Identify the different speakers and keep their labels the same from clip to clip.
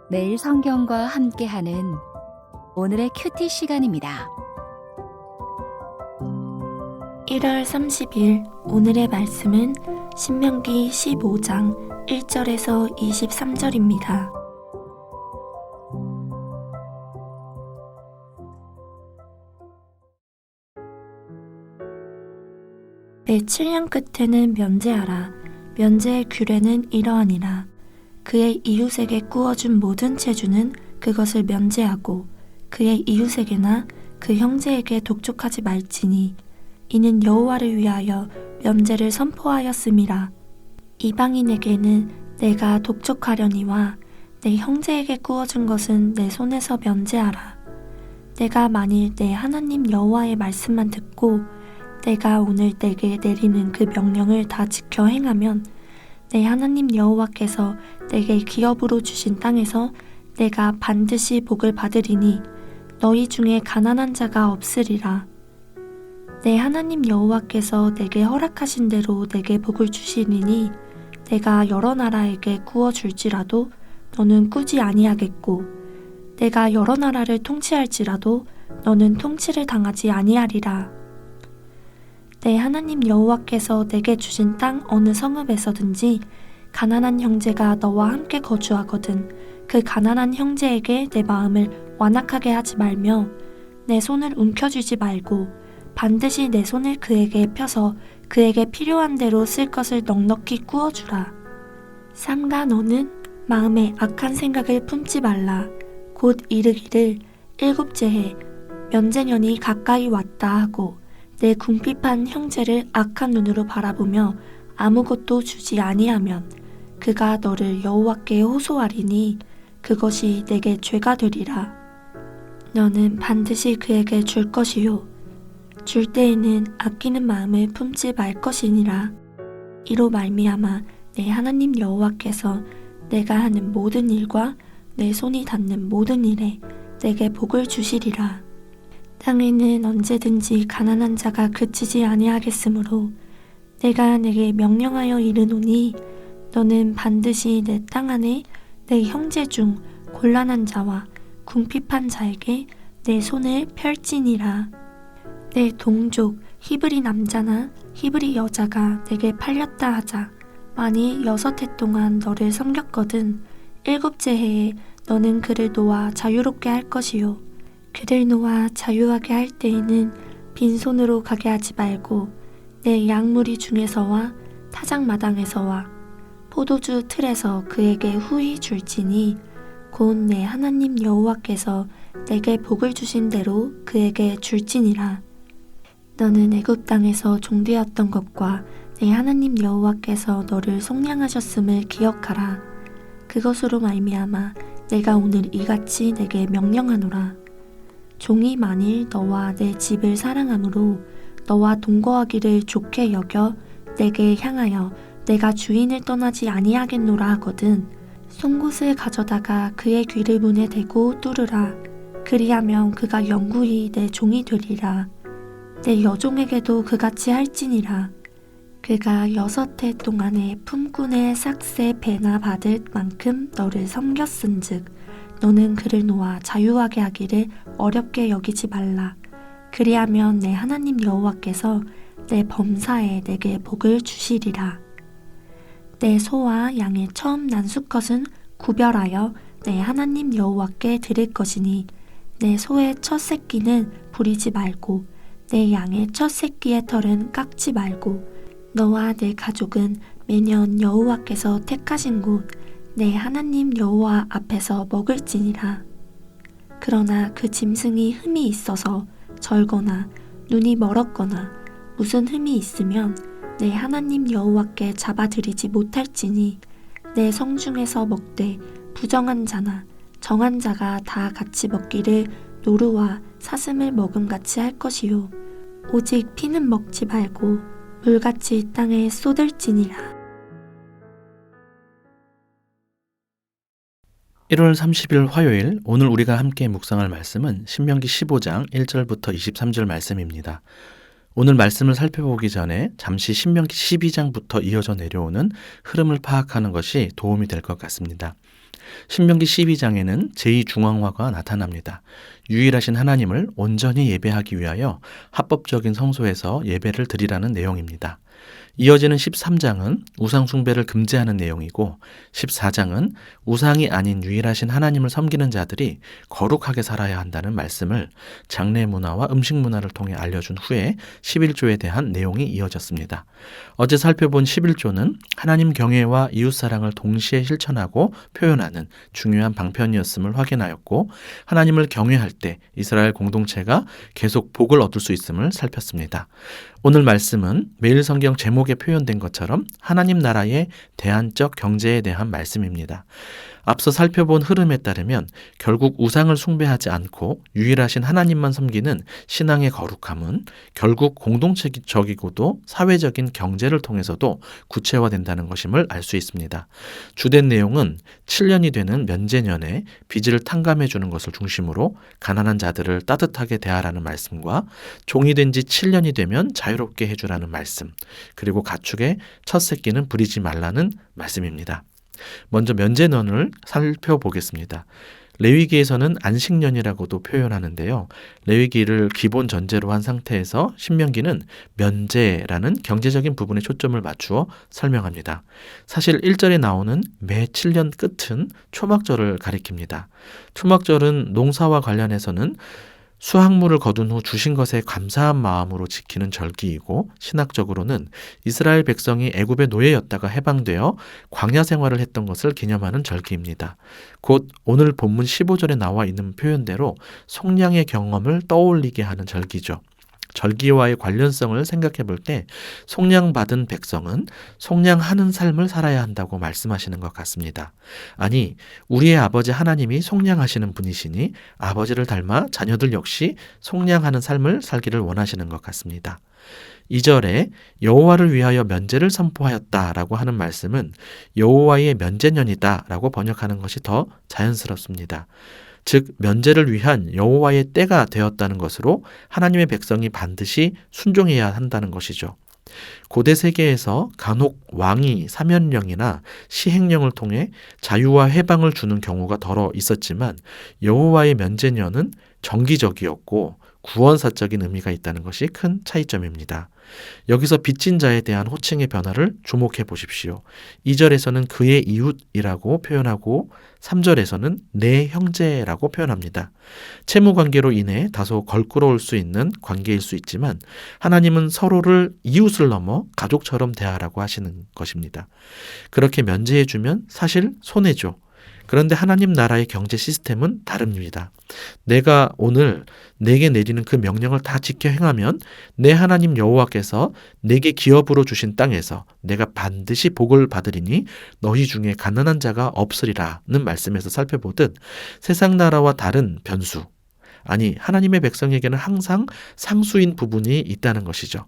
Speaker 1: 매일 성경과 함께하는 오늘의 큐티 시간입니다.
Speaker 2: 1월 30일 오늘의 말씀은 신명기 15장 1절에서 23절입니다. 내 7년 끝에는 면제하라. 면제의 규례는 이러하니라. 그의 이웃에게 구워준 모든 체주는 그것을 면제하고 그의 이웃에게나 그 형제에게 독촉하지 말지니 이는 여호와를 위하여 면제를 선포하였음이라. 이방인에게는 내가 독촉하려니와 내 형제에게 구워준 것은 내 손에서 면제하라. 내가 만일 내 하나님 여호와의 말씀만 듣고 내가 오늘 내게 내리는 그 명령을 다 지켜 행하면 내 하나님 여호와께서 내게 기업으로 주신 땅에서 내가 반드시 복을 받으리니 너희 중에 가난한 자가 없으리라. 내 하나님 여호와께서 내게 허락하신 대로 내게 복을 주시리니 내가 여러 나라에게 구워 줄지라도 너는 꾸지 아니하겠고 내가 여러 나라를 통치할지라도 너는 통치를 당하지 아니하리라. 내 하나님 여호와께서 내게 주신 땅 어느 성읍에서든지 가난한 형제가 너와 함께 거주하거든 그 가난한 형제에게 내 마음을 완악하게 하지 말며 내 손을 움켜쥐지 말고 반드시 내 손을 그에게 펴서 그에게 필요한 대로 쓸 것을 넉넉히 구워주라. 삼가 너는 마음에 악한 생각을 품지 말라. 곧 이르기를 일곱째 해 면제년이 가까이 왔다 하고 내 궁핍한 형제를 악한 눈으로 바라보며 아무것도 주지 아니하면 그가 너를 여호와께 호소하리니 그것이 내게 죄가 되리라. 너는 반드시 그에게 줄 것이요 줄 때에는 아끼는 마음을 품지 말 것이니라. 이로 말미암아 내 하나님 여호와께서 내가 하는 모든 일과 내 손이 닿는 모든 일에 내게 복을 주시리라. 땅에는 언제든지 가난한 자가 그치지 아니하겠으므로 내가 내게 명령하여 이르노니 너는 반드시 내 땅 안에 내 형제 중 곤란한 자와 궁핍한 자에게 내 손을 펼지니라. 내 동족 히브리 남자나 히브리 여자가 내게 팔렸다 하자. 만일 6해 동안 너를 섬겼거든 7째 해에 너는 그를 놓아 자유롭게 할 것이요 그를 놓아 자유하게 할 때에는 빈손으로 가게 하지 말고 내 양무리 중에서와 타작마당에서와 포도주 틀에서 그에게 후히 줄지니 곧 내 하나님 여호와께서 내게 복을 주신 대로 그에게 줄지니라. 너는 애굽 땅에서 종되었던 것과 내 하나님 여호와께서 너를 속량하셨음을 기억하라. 그것으로 말미암아 내가 오늘 이같이 내게 명령하노라. 종이 만일 너와 내 집을 사랑함으로 너와 동거하기를 좋게 여겨 내게 향하여 내가 주인을 떠나지 아니하겠노라 하거든 송곳을 가져다가 그의 귀를 문에 대고 뚫으라. 그리하면 그가 영구히 내 종이 되리라. 내 여종에게도 그같이 할지니라. 그가 6해 동안에 품꾼의 삭새 배나 받을 만큼 너를 섬겼은즉 너는 그를 놓아 자유하게 하기를 어렵게 여기지 말라. 그리하면 내 하나님 여호와께서 내 범사에 내게 복을 주시리라. 내 소와 양의 처음 난 수컷은 구별하여 내 하나님 여호와께 드릴 것이니 내 소의 첫 새끼는 부리지 말고 내 양의 첫 새끼의 털은 깎지 말고 너와 내 가족은 매년 여호와께서 택하신 곳 내 하나님 여호와 앞에서 먹을지니라. 그러나 그 짐승이 흠이 있어서 절거나 눈이 멀었거나 무슨 흠이 있으면 내 하나님 여호와께 잡아들이지 못할지니 내 성중에서 먹되 부정한 자나 정한 자가 다 같이 먹기를 노루와 사슴을 먹음같이 할 것이요 오직 피는 먹지 말고 물같이 땅에 쏟을지니라.
Speaker 3: 1월 30일 화요일 오늘 우리가 함께 묵상할 말씀은 신명기 15장 1절부터 23절 말씀입니다. 오늘 말씀을 살펴보기 전에 잠시 신명기 12장부터 이어져 내려오는 흐름을 파악하는 것이 도움이 될 것 같습니다. 신명기 12장에는 제2중앙화가 나타납니다. 유일하신 하나님을 온전히 예배하기 위하여 합법적인 성소에서 예배를 드리라는 내용입니다. 이어지는 13장은 우상 숭배를 금지하는 내용이고 14장은 우상이 아닌 유일하신 하나님을 섬기는 자들이 거룩하게 살아야 한다는 말씀을 장례 문화와 음식 문화를 통해 알려준 후에 11조에 대한 내용이 이어졌습니다. 어제 살펴본 11조는 하나님 경외와 이웃사랑을 동시에 실천하고 표현하는 중요한 방편이었음을 확인하였고 하나님을 경외할 때 이스라엘 공동체가 계속 복을 얻을 수 있음을 살폈습니다. 오늘 말씀은 매일 성경 제목에 표현된 것처럼 하나님 나라의 대안적 경제에 대한 말씀입니다. 앞서 살펴본 흐름에 따르면 결국 우상을 숭배하지 않고 유일하신 하나님만 섬기는 신앙의 거룩함은 결국 공동체적이고도 사회적인 경제를 통해서도 구체화된다는 것임을 알 수 있습니다. 주된 내용은 7년이 되는 면제년에 빚을 탕감해 주는 것을 중심으로 가난한 자들을 따뜻하게 대하라는 말씀과 종이 된 지 7년이 되면 자유롭게 해주라는 말씀, 그리고 가축의 첫 새끼는 부리지 말라는 말씀입니다. 먼저 면제년을 살펴보겠습니다. 레위기에서는 안식년이라고도 표현하는데요. 레위기를 기본 전제로 한 상태에서 신명기는 면제라는 경제적인 부분에 초점을 맞추어 설명합니다. 사실 1절에 나오는 매 7년 끝은 초막절을 가리킵니다. 초막절은 농사와 관련해서는 수확물을 거둔 후 주신 것에 감사한 마음으로 지키는 절기이고 신학적으로는 이스라엘 백성이 애굽의 노예였다가 해방되어 광야 생활을 했던 것을 기념하는 절기입니다. 곧 오늘 본문 15절에 나와 있는 표현대로 속량의 경험을 떠올리게 하는 절기죠. 절기와의 관련성을 생각해 볼 때 속량받은 백성은 속량하는 삶을 살아야 한다고 말씀하시는 것 같습니다. 아니, 우리의 아버지 하나님이 속량하시는 분이시니 아버지를 닮아 자녀들 역시 속량하는 삶을 살기를 원하시는 것 같습니다. 2절에 여호와를 위하여 면제를 선포하였다라고 하는 말씀은 여호와의 면제년이다라고 번역하는 것이 더 자연스럽습니다. 즉 면제를 위한 여호와의 때가 되었다는 것으로 하나님의 백성이 반드시 순종해야 한다는 것이죠. 고대 세계에서 간혹 왕이 사면령이나 시행령을 통해 자유와 해방을 주는 경우가 덜어 있었지만 여호와의 면제년은 정기적이었고 구원사적인 의미가 있다는 것이 큰 차이점입니다. 여기서 빚진 자에 대한 호칭의 변화를 주목해 보십시오. 2절에서는 그의 이웃이라고 표현하고 3절에서는 내 형제라고 표현합니다. 채무관계로 인해 다소 걸끄러울 수 있는 관계일 수 있지만 하나님은 서로를 이웃을 넘어 가족처럼 대하라고 하시는 것입니다. 그렇게 면제해주면 사실 손해죠. 그런데 하나님 나라의 경제 시스템은 다릅니다. 내가 오늘 내게 내리는 그 명령을 다 지켜 행하면 내 하나님 여호와께서 내게 기업으로 주신 땅에서 내가 반드시 복을 받으리니 너희 중에 가난한 자가 없으리라는 말씀에서 살펴보듯 세상 나라와 다른 변수, 아니 하나님의 백성에게는 항상 상수인 부분이 있다는 것이죠.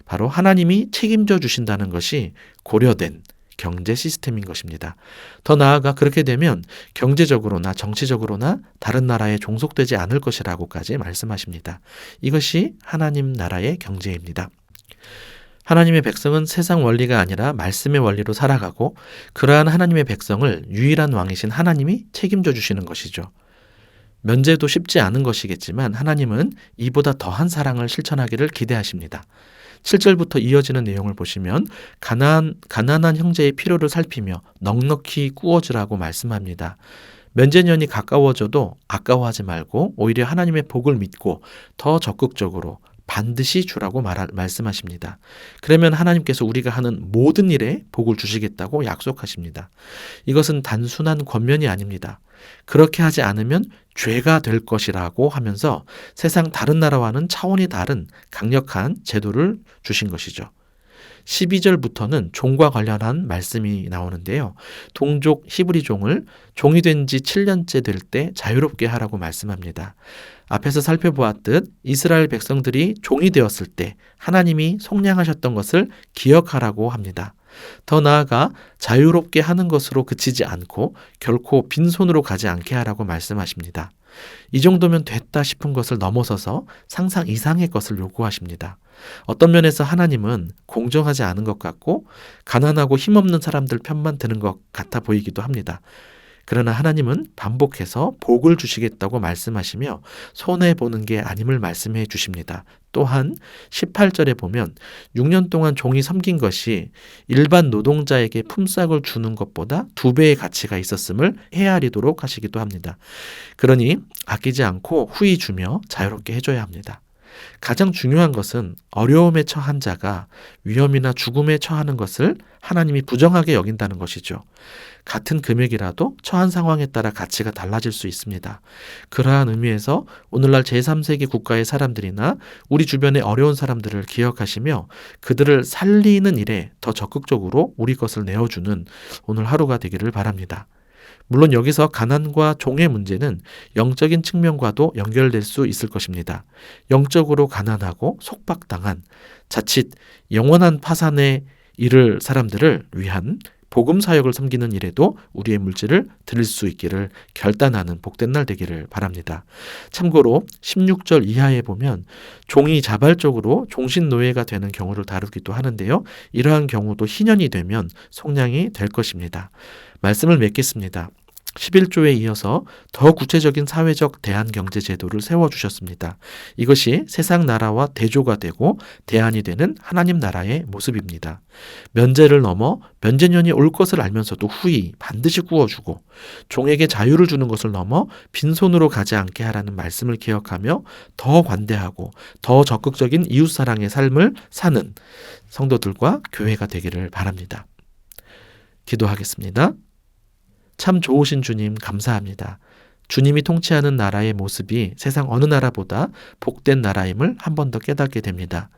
Speaker 3: 바로 하나님이 책임져 주신다는 것이 고려된 경제 시스템인 것입니다. 더 나아가 그렇게 되면 경제적으로나 정치적으로나 다른 나라에 종속되지 않을 것이라고까지 말씀하십니다. 이것이 하나님 나라의 경제입니다. 하나님의 백성은 세상 원리가 아니라 말씀의 원리로 살아가고 그러한 하나님의 백성을 유일한 왕이신 하나님이 책임져 주시는 것이죠. 면제도 쉽지 않은 것이겠지만 하나님은 이보다 더한 사랑을 실천하기를 기대하십니다. 7절부터 이어지는 내용을 보시면 가난한 형제의 필요를 살피며 넉넉히 꾸어주라고 말씀합니다. 면제년이 가까워져도 아까워하지 말고 오히려 하나님의 복을 믿고 더 적극적으로 반드시 주라고 말씀하십니다. 그러면 하나님께서 우리가 하는 모든 일에 복을 주시겠다고 약속하십니다. 이것은 단순한 권면이 아닙니다. 그렇게 하지 않으면 죄가 될 것이라고 하면서 세상 다른 나라와는 차원이 다른 강력한 제도를 주신 것이죠. 12절부터는 종과 관련한 말씀이 나오는데요. 동족 히브리 종을 종이 된 지 7년째 될 때 자유롭게 하라고 말씀합니다. 앞에서 살펴보았듯 이스라엘 백성들이 종이 되었을 때 하나님이 속량하셨던 것을 기억하라고 합니다. 더 나아가 자유롭게 하는 것으로 그치지 않고 결코 빈손으로 가지 않게 하라고 말씀하십니다. 이 정도면 됐다 싶은 것을 넘어서서 상상 이상의 것을 요구하십니다. 어떤 면에서 하나님은 공정하지 않은 것 같고 가난하고 힘없는 사람들 편만 드는 것 같아 보이기도 합니다. 그러나 하나님은 반복해서 복을 주시겠다고 말씀하시며 손해보는 게 아님을 말씀해 주십니다. 또한 18절에 보면 6년 동안 종이 섬긴 것이 일반 노동자에게 품삯을 주는 것보다 2배의 가치가 있었음을 헤아리도록 하시기도 합니다. 그러니 아끼지 않고 후히 주며 자유롭게 해줘야 합니다. 가장 중요한 것은 어려움에 처한 자가 위험이나 죽음에 처하는 것을 하나님이 부정하게 여긴다는 것이죠. 같은 금액이라도 처한 상황에 따라 가치가 달라질 수 있습니다. 그러한 의미에서 오늘날 제3세계 국가의 사람들이나 우리 주변의 어려운 사람들을 기억하시며 그들을 살리는 일에 더 적극적으로 우리 것을 내어주는 오늘 하루가 되기를 바랍니다. 물론 여기서 가난과 종의 문제는 영적인 측면과도 연결될 수 있을 것입니다. 영적으로 가난하고 속박당한 자칫 영원한 파산에 이를 사람들을 위한 복음 사역을 섬기는 일에도 우리의 물질을 드릴 수 있기를 결단하는 복된 날 되기를 바랍니다. 참고로 16절 이하에 보면 종이 자발적으로 종신노예가 되는 경우를 다루기도 하는데요. 이러한 경우도 희년이 되면 속량이 될 것입니다. 말씀을 맺겠습니다. 11조에 이어서 더 구체적인 사회적 대한경제제도를 세워주셨습니다. 이것이 세상 나라와 대조가 되고 대안이 되는 하나님 나라의 모습입니다. 면제를 넘어 면제년이 올 것을 알면서도 후히 반드시 구워주고 종에게 자유를 주는 것을 넘어 빈손으로 가지 않게 하라는 말씀을 기억하며 더 관대하고 더 적극적인 이웃사랑의 삶을 사는 성도들과 교회가 되기를 바랍니다. 기도하겠습니다. 참 좋으신 주님 감사합니다. 주님이 통치하는 나라의 모습이 세상 어느 나라보다 복된 나라임을 한 번 더 깨닫게 됩니다.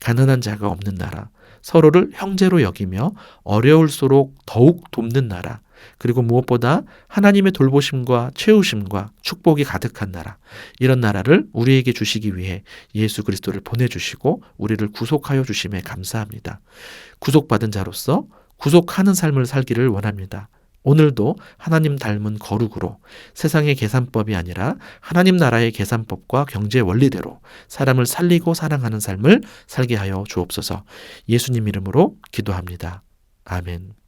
Speaker 3: 가난한 자가 없는 나라, 서로를 형제로 여기며 어려울수록 더욱 돕는 나라, 그리고 무엇보다 하나님의 돌보심과 채우심과 축복이 가득한 나라, 이런 나라를 우리에게 주시기 위해 예수 그리스도를 보내주시고 우리를 구속하여 주심에 감사합니다. 구속받은 자로서 구속하는 삶을 살기를 원합니다. 오늘도 하나님 닮은 거룩으로 세상의 계산법이 아니라 하나님 나라의 계산법과 경제 원리대로 사람을 살리고 사랑하는 삶을 살게 하여 주옵소서. 예수님 이름으로 기도합니다. 아멘.